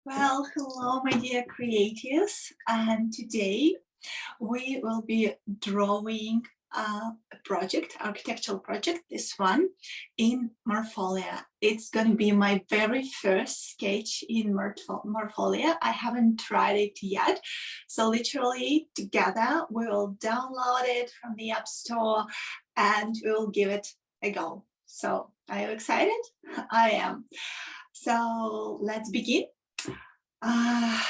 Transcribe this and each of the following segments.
Well, hello, my dear creatives, and today we will be drawing a project, architectural project, this one, in Morpholio. It's going to be my very first sketch in Morpholio. I haven't tried it yet, so literally together we will download it from the App Store and we'll give it a go. So, are you excited? I am. So, let's begin. I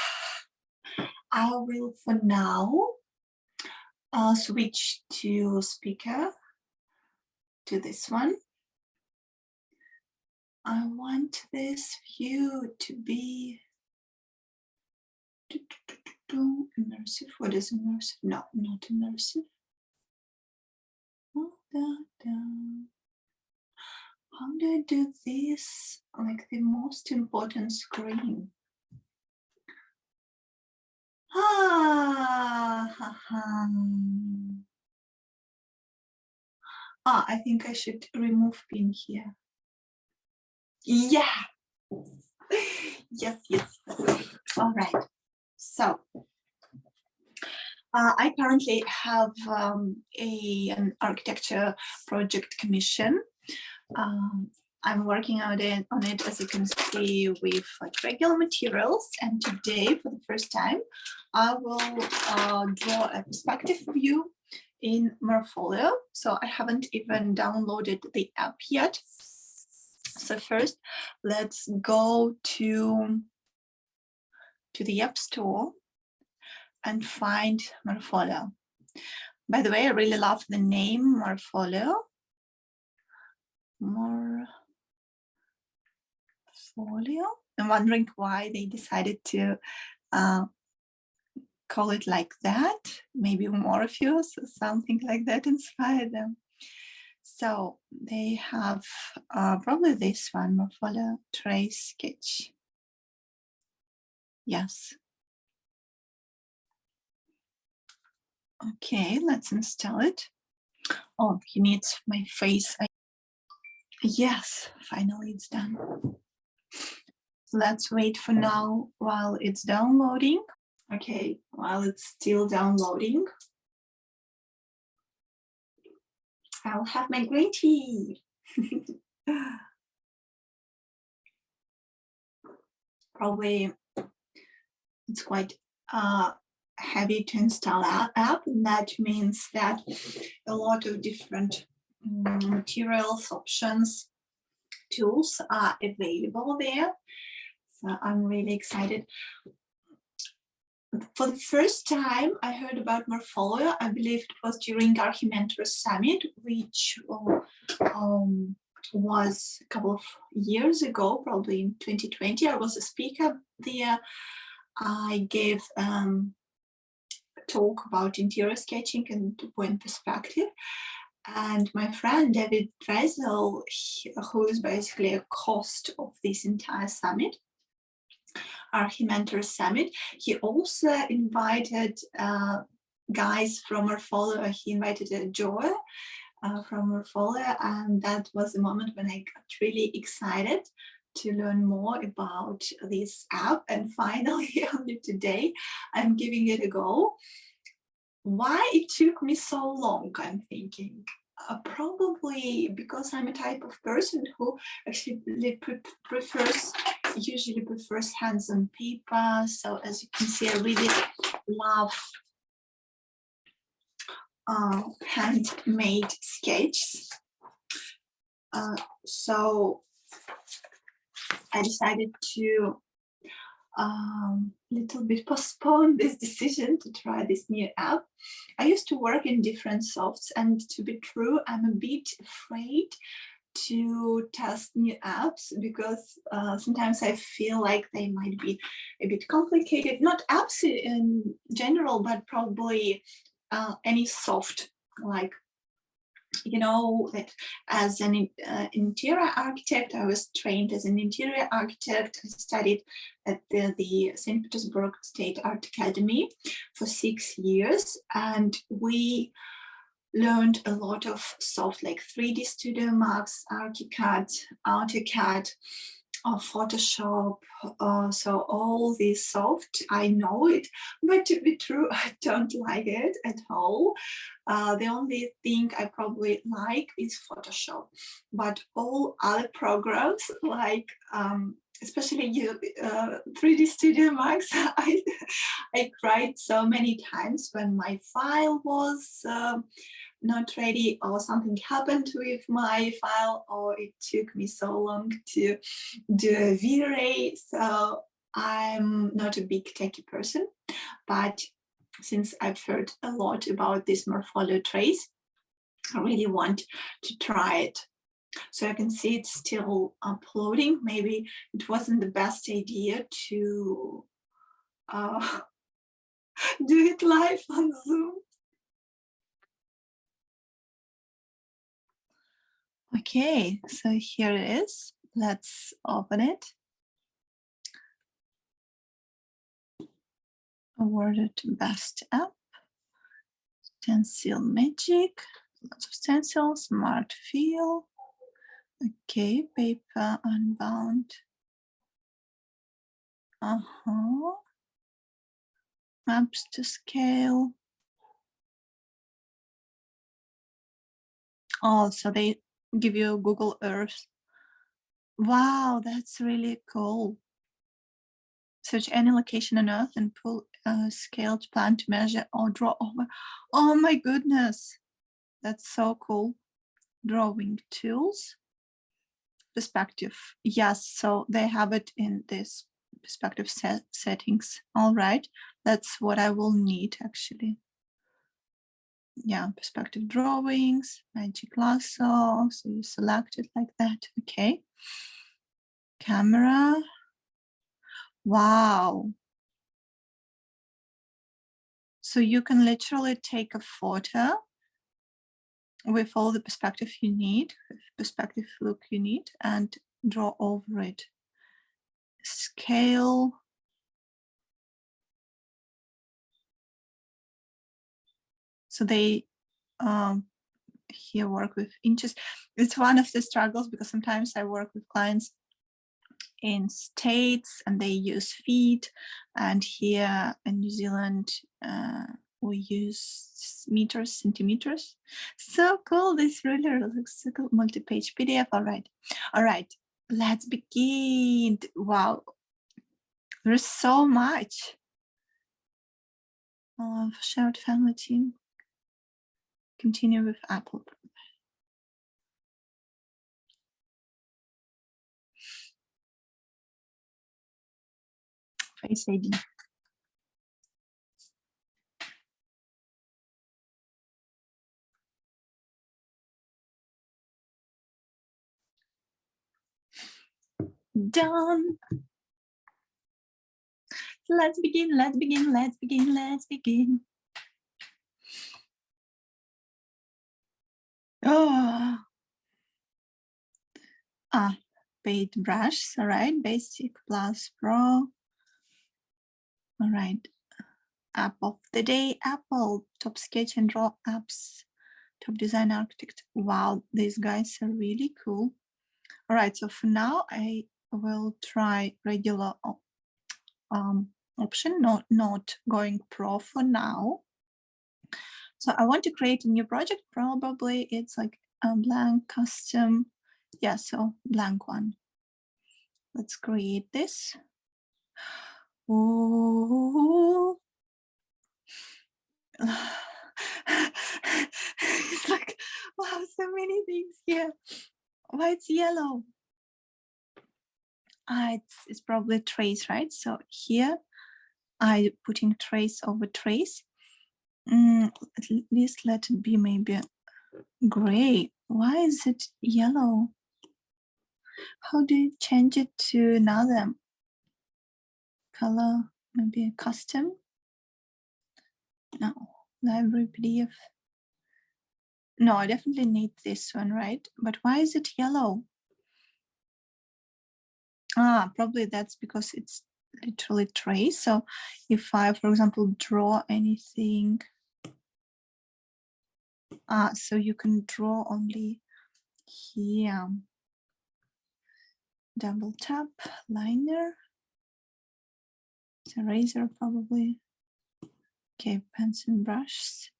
will for now switch to speaker, to this one. I want this view to be immersive. What is immersive? No, not immersive. How do I do this? Like the most important screen. I think I should remove pin here. Yeah. Yes. All right. So I currently have an architecture project commission. I'm working on it, as you can see, with like regular materials. And today, for the first time, I will draw a perspective view in Morpholio. So I haven't even downloaded the app yet. So first, let's go to the App Store and find Morpholio. By the way, I really love the name Morpholio. Morpholio. I'm wondering why they decided to call it like that. Maybe Morpheus or something like that inspired them. So they have probably this one, Morpholio Trace sketch. Yes. Okay, let's install it. Oh, he needs my face. Yes, finally it's done. Let's wait for now while it's downloading. Okay, while it's still downloading, I'll have my green tea. Probably it's quite heavy to install our app, and that means that a lot of different materials, options, tools are available there. So I'm really excited. For the first time I heard about Morpholio, I believe it was during Architecturный Summit, which was a couple of years ago, probably in 2020. I was a speaker there. I gave a talk about interior sketching and two-point perspective. And my friend David Drezel, who is basically a host of this entire summit, Architecturный Summit, he also invited guys from Morpholio. He invited Joy from Morpholio, and that was the moment when I got really excited to learn more about this app. And finally, only today, I'm giving it a go. Why it took me so long, I'm thinking. Probably because I'm a type of person who actually usually prefers hands on paper. So as you can see, I really love handmade sketches. So I decided to little bit postpone this decision to try this new app. I used to work in different softs, and to be true, I'm a bit afraid to test new apps because sometimes I feel like they might be a bit complicated. Not apps in general, but probably any soft, like, you know, that as an interior architect, I was trained as an interior architect. I studied at the St. Petersburg State Art Academy for 6 years, and we learned a lot of soft, like 3D Studio Max, ArchiCAD, AutoCAD, Photoshop, so all this soft, I know it, but to be true, I don't like it at all. The only thing I probably like is Photoshop, but all other programs like especially 3D Studio Max, I cried so many times when my file was not ready, or something happened with my file, or it took me so long to do a V-Ray. So I'm not a big techie person, but since I've heard a lot about this Morpholio Trace, I really want to try it. So I can see it's still uploading. Maybe it wasn't the best idea to do it live on Zoom. Okay, so here it is. Let's open it. Awarded best app. Stencil magic. Lots of stencils. Smart feel. Okay, paper unbound. Maps to scale. Oh, so they give you Google Earth. Wow, that's really cool. Search any location on Earth and pull a scaled plan to measure or draw over. Oh my goodness, that's so cool. Drawing tools. Perspective. Yes, so they have it in this perspective settings. All right, that's what I will need actually. Yeah, perspective drawings, magic lasso. So you select it like that. Okay. Camera. Wow. So you can literally take a photo with all the perspective you need, perspective look you need, and draw over it. Scale. So they here work with inches. It's one of the struggles because sometimes I work with clients in States and they use feet, and here in New Zealand we use meters, centimeters. So cool. This really looks so cool. Multi-page PDF. All right, let's begin. Wow, there's so much. Shared family team. Continue with Apple. Face ID. Done. Let's begin. Oh. Paint brush. All right. Basic plus pro. All right. App of the day. Apple. Top sketch and draw apps. Top design architect. Wow, these guys are really cool. All right. So for now, I will try regular option, not going pro for now. So I want to create a new project. Probably it's like a blank custom. Yeah, so blank one. Let's create this. Oh, it's like, wow, so many things here. Why it's yellow? It's probably trace, right? So here I putting trace over trace. At least let it be maybe gray. Why is it yellow? How do you change it to another color? Maybe a custom? No, library PDF. No, I definitely need this one, right? But why is it yellow? Probably that's because it's literally trace. So if I, for example, draw anything, so you can draw only here. double tap, liner, eraser probably. Okay, pens and brushes.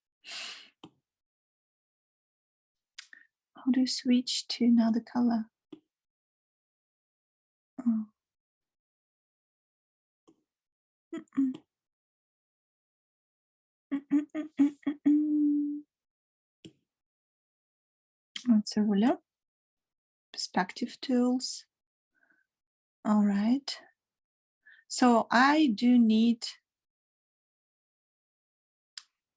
How do you switch to another color? Oh. That's a ruler. Perspective tools. All right. So I do need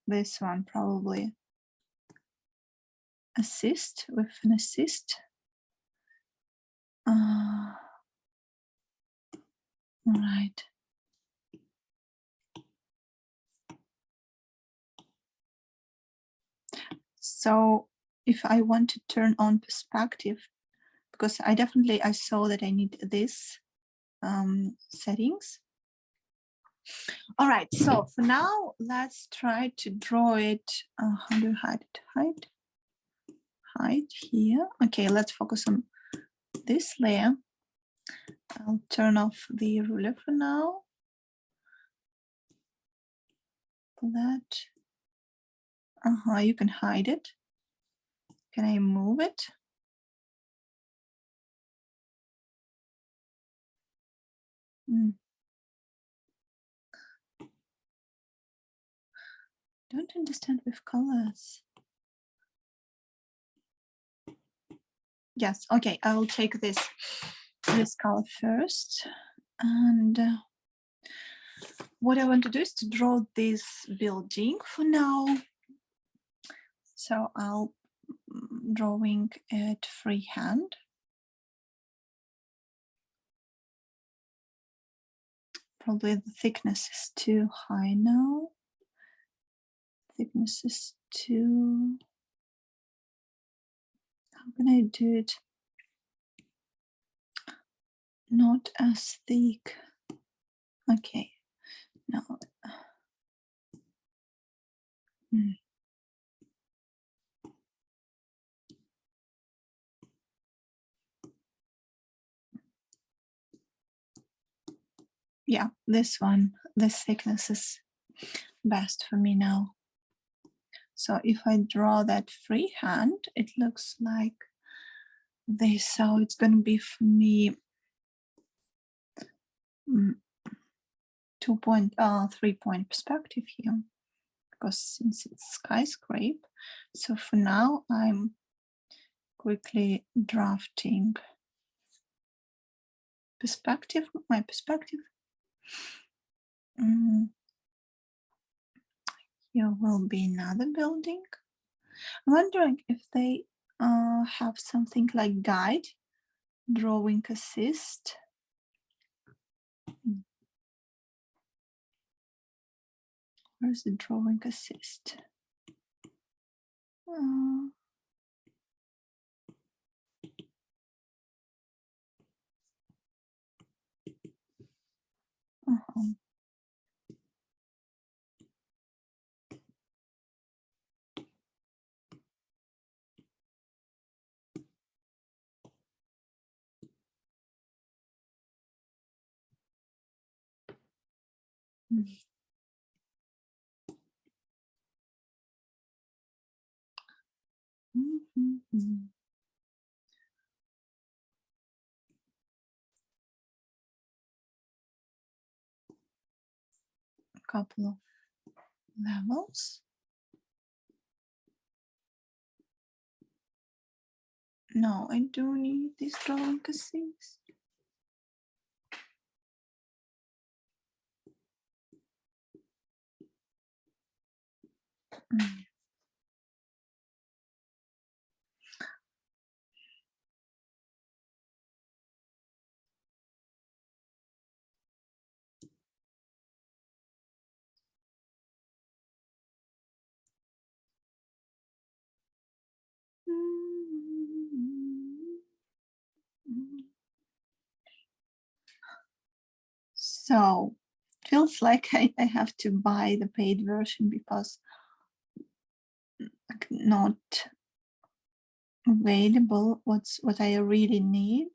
this one probably. Assist with an assist. All right. So if I want to turn on perspective, because I saw that I need this settings. All right, so for now, let's try to draw it. How do you hide it? Hide here. Okay, let's focus on this layer. I'll turn off the ruler for now. That. You can hide it. Can I move it? Don't understand with colors. Yes, okay, I will take this color first. And what I want to do is to draw this building for now. So I'll drawing it freehand. Probably the thickness is too high now. Thickness is too. How can I do it? Not as thick. Okay. No. Yeah, this one, this thickness is best for me now. So if I draw that freehand, it looks like this. So it's going to be for me 3-point perspective here, because since it's skyscraper. So for now, I'm quickly drafting perspective, my perspective. Here will be another building. I'm wondering if they have something like guide, drawing assist. Where's the drawing assist? A couple of levels. No, I do need this drawing assist. So feels like I have to buy the paid version because not available what I really need.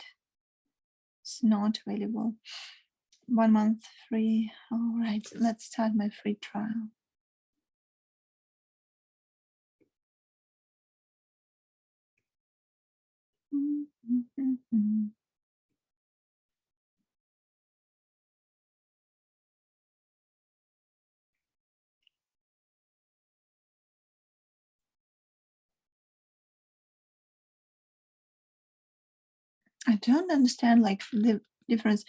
it's not available. 1 month free. All right, let's start my free trial. I don't understand like the difference.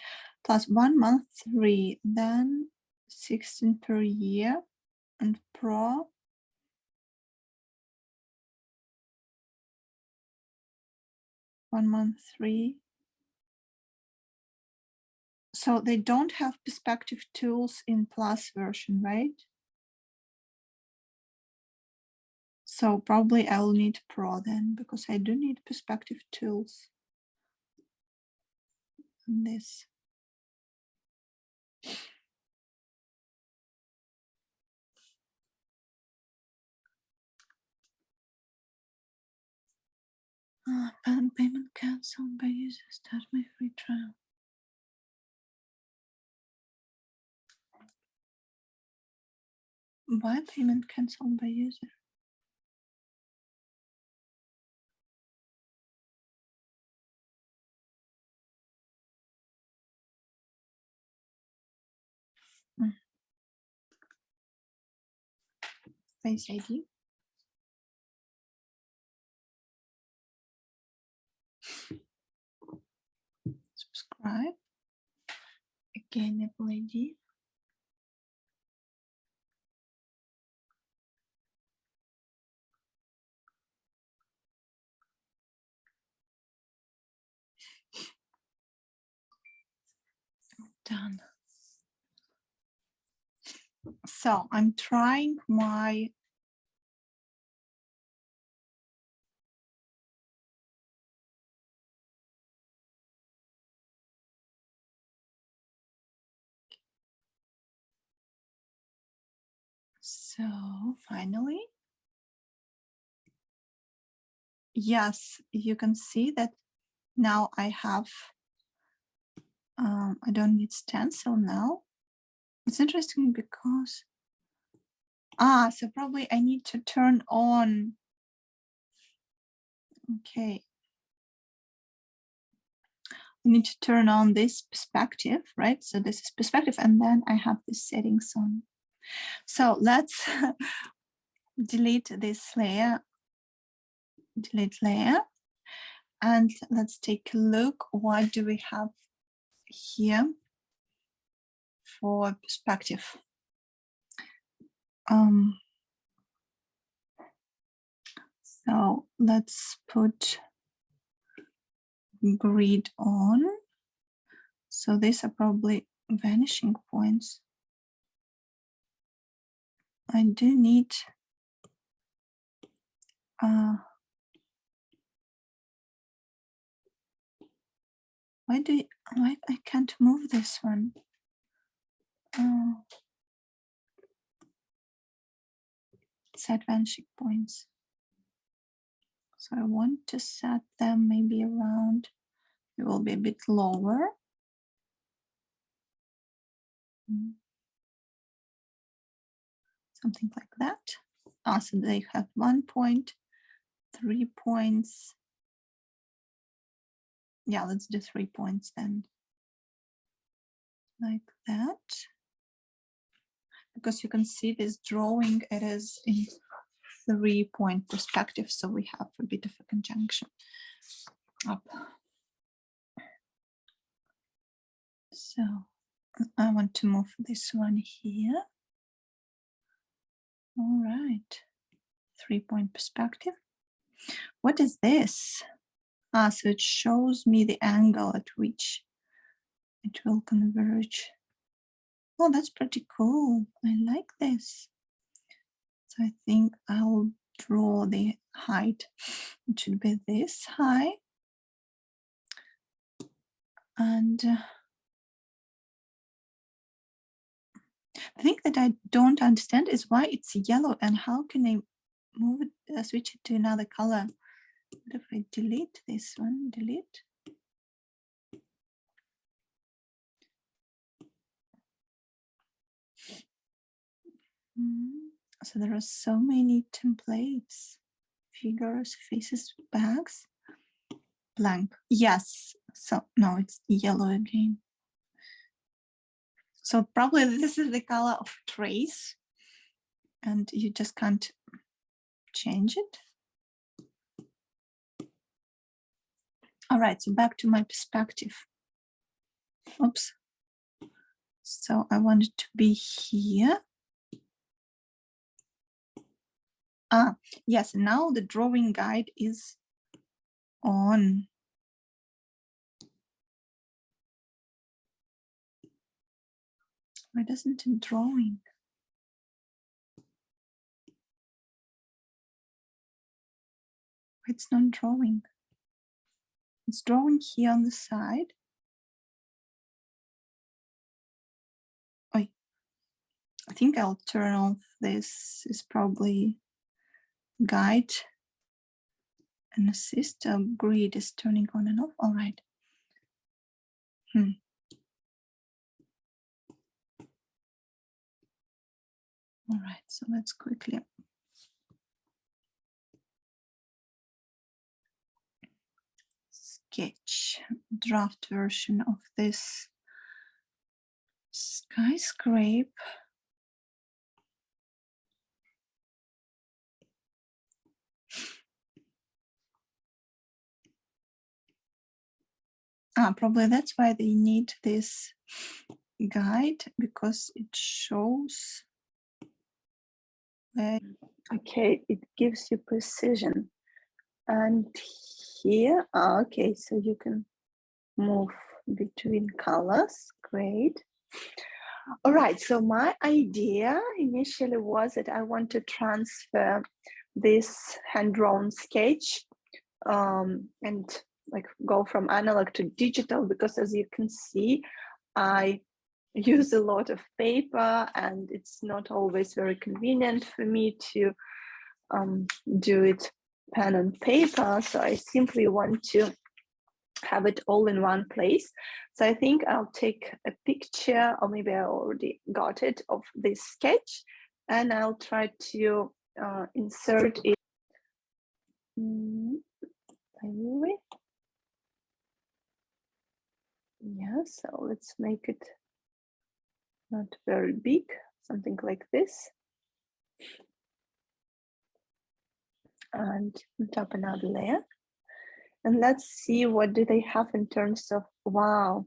Plus 1 month free, then 16 per year, and pro 1 month free. So they don't have perspective tools in plus version, right? So probably I will need pro then, because I do need perspective tools in this. Payment cancelled by user. Start my free trial. Why payment cancelled by user? Face ID. Subscribe. Again, Apple ID. Done. So I'm trying my finally, yes, you can see that now I have I don't need stencil now. It's interesting because so probably I need to turn on. Okay, I need to turn on this perspective, right? So this is perspective, and then I have the settings on. So let's delete this layer, delete layer, and let's take a look. What do we have here for perspective? So let's put grid on. So these are probably vanishing points. I do need why I can't move this one? Set vanishing points. So I want to set them maybe around, it will be a bit lower. Something like that. So they have 1 point, 3 points. Yeah, let's do 3 points then. Like that. Because you can see this drawing, it is in 3-point perspective, so we have a bit of a conjunction up. So I want to move this one here. All right, 3-point perspective. What is this? So it shows me the angle at which it will converge. Oh, that's pretty cool. I like this. So I think I'll draw the height. It should be this high. And the thing that I don't understand is why it's yellow and how can I move it, switch it to another color? What if I delete this one? Delete. So there are so many templates, figures, faces, bags, blank. Yes. So no, it's yellow again. So probably this is the color of trace and you just can't change it. All right, so back to my perspective. Oops. So I want it to be here. Ah, yes, now the drawing guide is on. Why doesn't it drawing? It's not drawing. It's drawing here on the side. Oh, I think I'll turn off this. Is probably guide and assist. Grid is turning on and off. All right. All right, so let's quickly sketch draft version of this skyscraper. Probably that's why they need this guide, because it shows where. Okay, it gives you precision. And here, okay, so you can move between colors. Great. All right, so my idea initially was that I want to transfer this hand-drawn sketch and like go from analog to digital, because as you can see, I use a lot of paper and it's not always very convenient for me to do it pen and paper. So I simply want to have it all in one place. So I think I'll take a picture, or maybe I already got it, of this sketch, and I'll try to insert it. Anyway. Yeah, so let's make it not very big, something like this. And on top another layer. And let's see what do they have in terms of, wow,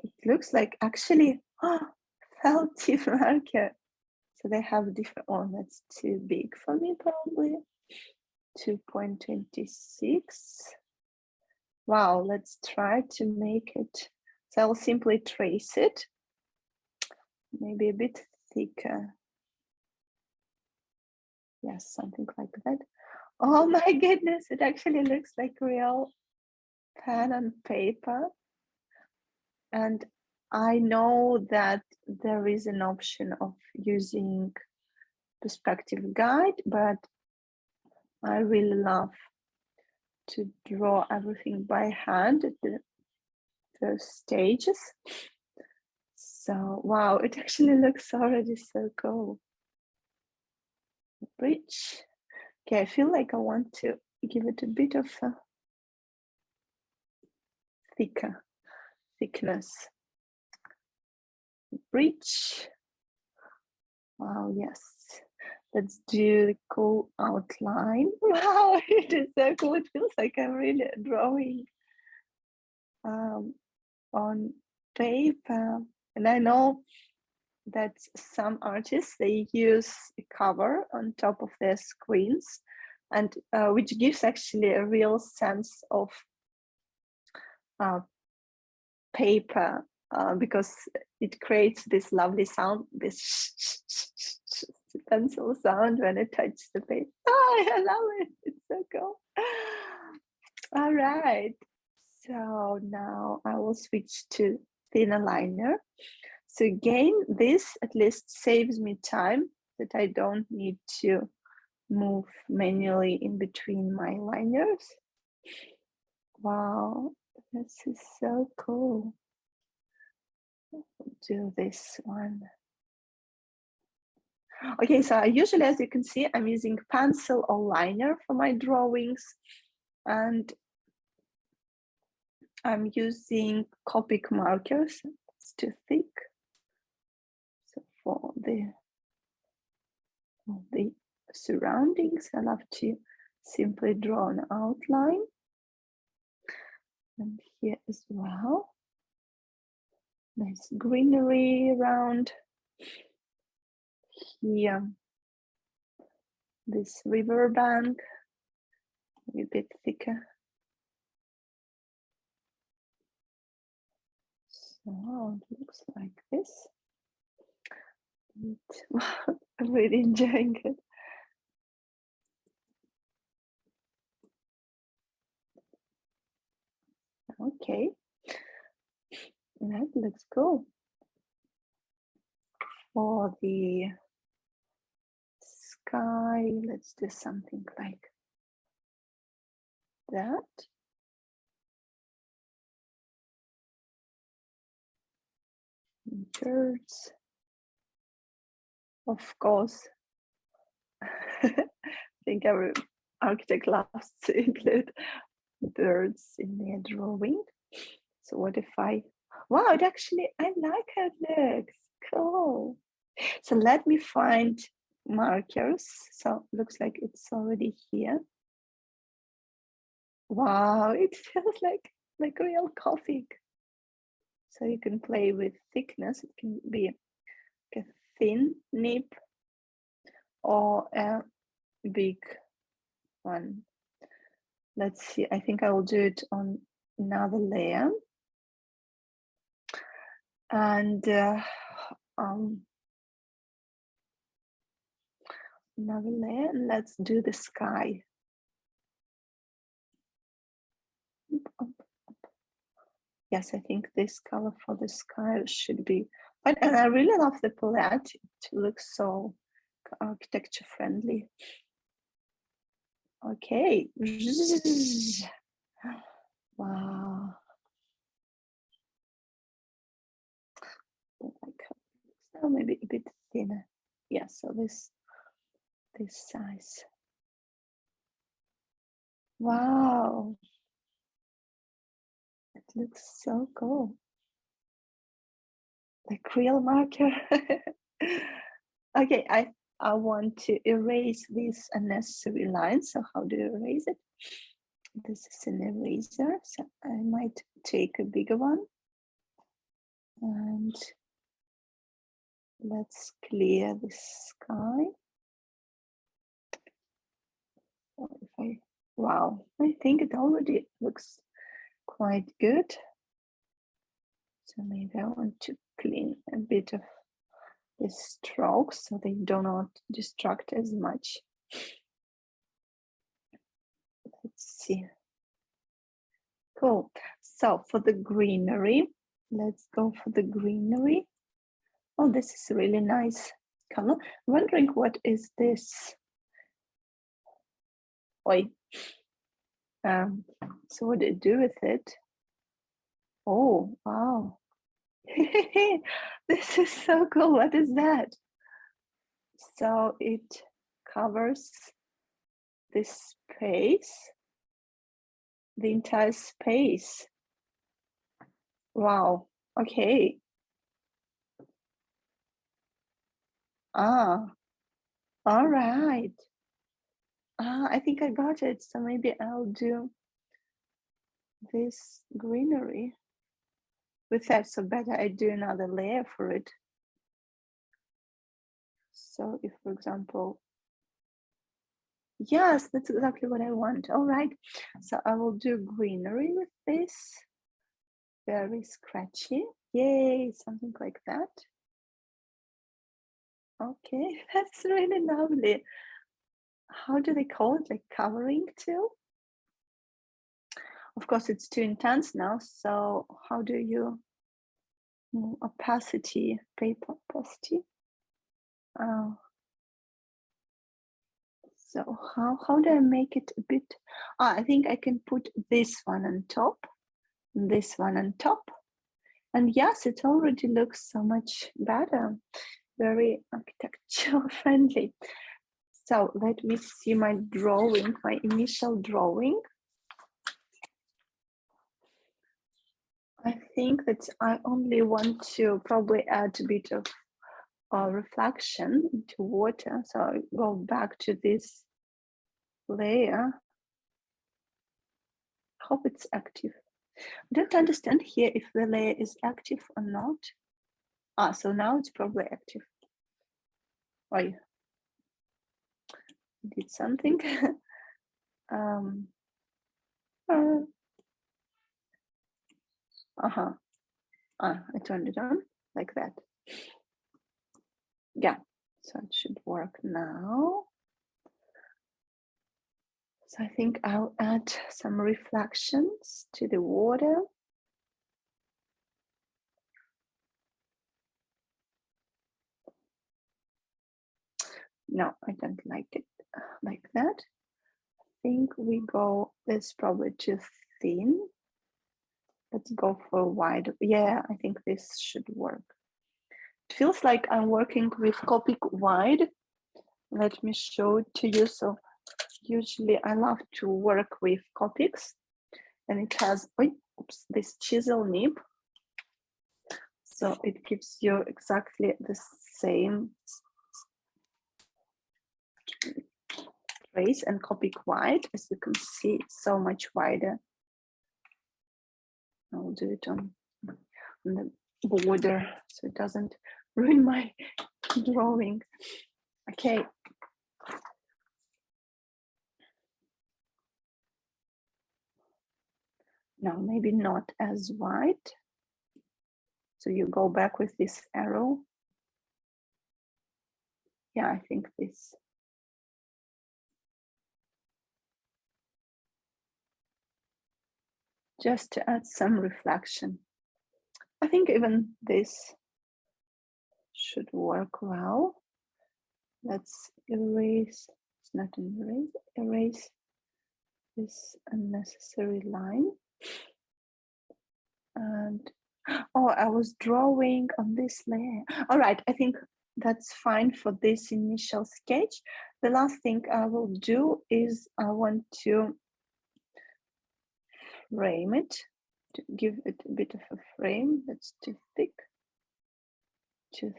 it looks like actually felty marker. So they have different, oh, that's too big for me probably. 2.26. Wow, let's try to make it. So I'll simply trace it. Maybe a bit thicker. Yes, something like that. Oh my goodness, it actually looks like real pen and paper. And I know that there is an option of using perspective guide, but I really love to draw everything by hand at the first stages. So, wow, it actually looks already so cool. Bridge. Okay, I feel like I want to give it a bit of a thickness. Bridge. Wow, yes. Let's do the cool outline. Wow, it is so cool. It feels like I'm really drawing on paper. And I know that some artists, they use a cover on top of their screens, and which gives actually a real sense of paper, because it creates this lovely sound, this pencil sound when it touches the paper. Oh, I love it. It's so cool. All right. So now I will switch to thinner liner. So again, this at least saves me time, that I don't need to move manually in between my liners. Wow, this is so cool. I'll do this one. Okay, so usually, as you can see, I'm using pencil or liner for my drawings, and I'm using Copic markers. It's too thick. So for the surroundings, I love to simply draw an outline. And here as well, nice greenery around. Here, this river bank, a bit thicker. So it looks like this. I'm really enjoying it. Okay, that looks cool. For the sky, let's do something like that. Birds, of course. I think every architect loves to include birds in their drawing. So what if I, wow, it actually, I like how it looks, cool. So let me find markers. So looks like it's already here. Wow, it feels like real coffee. So you can play with thickness. It can be a thin nib or a big one. Let's see, I think I will do it on another layer. And another layer, and let's do the sky. Yes, I think this color for the sky should be, and I really love the palette. It looks so architecture friendly. Okay. Wow. So maybe a bit thinner. Yeah, so this size. Wow. It looks so cool. Like real marker. Okay, I want to erase these unnecessary lines. So how do you erase it? This is an eraser, so I might take a bigger one. And let's clear the sky. Wow, I think it already looks quite good. So maybe I want to clean a bit of the strokes so they do not distract as much. Let's see. Cool. So for the greenery, let's go for the greenery. Oh, this is a really nice color. I'm wondering what is this? Oi. So what do you do with it? Oh, wow. This is so cool. What is that? So it covers this space, the entire space. Wow. Okay. Ah, all right. I think I got it. So maybe I'll do this greenery with that. So better I do another layer for it. So if, for example, yes, that's exactly what I want. All right. So I will do greenery with this. Very scratchy. Yay, something like that. Okay, that's really lovely. How do they call it? Like covering too? Of course, it's too intense now. So how do you opacity, paper opacity? So how do I make it a bit? I think I can put this one on top, this one on top. And yes, it already looks so much better. very architectural friendly. So let me see my drawing, my initial drawing. I think that I only want to probably add a bit of reflection into water. So I go back to this layer. Hope it's active. I don't understand here if the layer is active or not. Ah, so now it's probably active. I did something. I turned it on like that. Yeah, so it should work now. So I think I'll add some reflections to the water. No, I don't like it like that. I think we go, this probably too thin. Let's go for wide. Yeah, I think this should work. It feels like I'm working with Copic wide. Let me show it to you. So usually I love to work with Copics, and it has this chisel nib. So it gives you exactly the same trace, and Copic wide, as you can see, it's so much wider. I'll do it on the border so it doesn't ruin my drawing. Okay. No, maybe not as wide. So you go back with this arrow. Yeah, I think this. Just to add some reflection. I think even this should work well. Let's erase, it's not an erase, erase this unnecessary line. And, oh, I was drawing on this layer. All right, I think that's fine for this initial sketch. The last thing I will do is I want to frame it, to give it a bit of a frame. That's too thick, too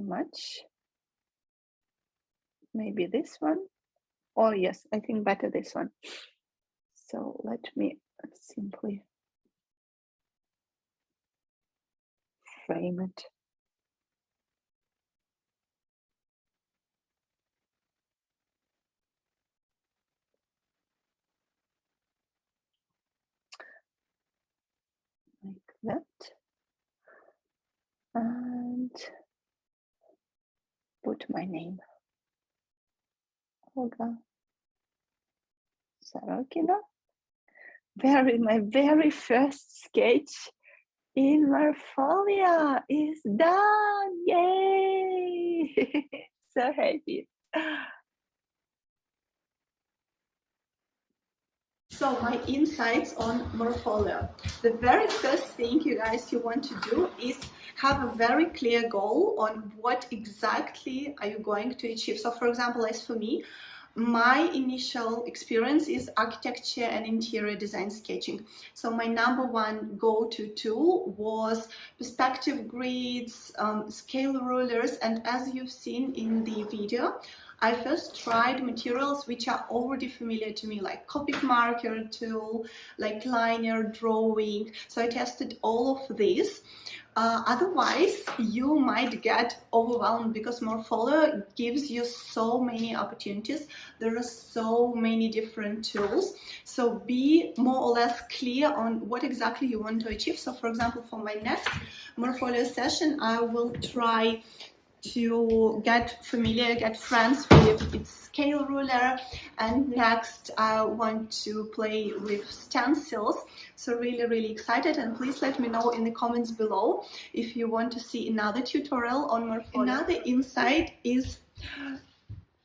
much. Maybe this one. Oh yes, I think better this one. So let me simply frame it. Like that. And put my name. Olga Sarokina. My very first sketch in Morpholio is done. Yay! So happy. So my insights on Morpholio. The very first thing you want to do is have a very clear goal on what exactly are you going to achieve. So for example, as for me, my initial experience is architecture and interior design sketching. So my number one go-to tool was perspective grids, scale rulers, and as you've seen in the video, I first tried materials which are already familiar to me, like Copic marker tool, like liner drawing. So I tested all of these. Otherwise, you might get overwhelmed because Morpholio gives you so many opportunities. There are so many different tools. So be more or less clear on what exactly you want to achieve. So for example, for my next Morpholio session, I will try to get familiar, get friends with its scale ruler, and next I want to play with stencils. So really excited, and please let me know in the comments below if you want to see another tutorial on Morpholio. Another insight is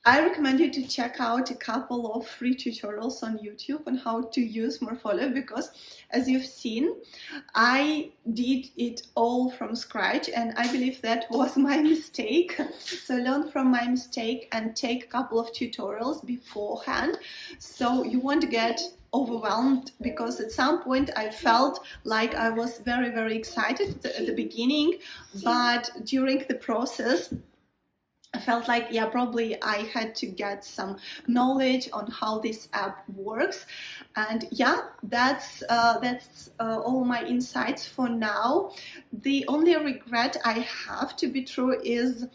I recommend you to check out a couple of free tutorials on YouTube on how to use Morpholio, because as you've seen, I did it all from scratch, and I believe that was my mistake. So learn from my mistake and take a couple of tutorials beforehand, so you won't get overwhelmed, because at some point I felt like I was very, very excited at the beginning, but during the process I felt like, yeah, probably I had to get some knowledge on how this app works. And yeah, that's all my insights for now. The only regret I have, to be true, is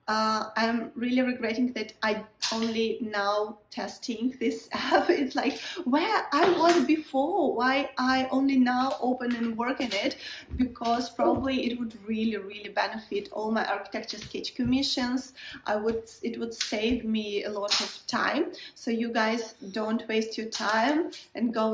I'm really regretting that I only now testing this app. It's like where I was before, why I only now open and work in it, because probably it would really, really benefit all my architecture sketch commissions. It would save me a lot of time. So you guys don't waste your time and go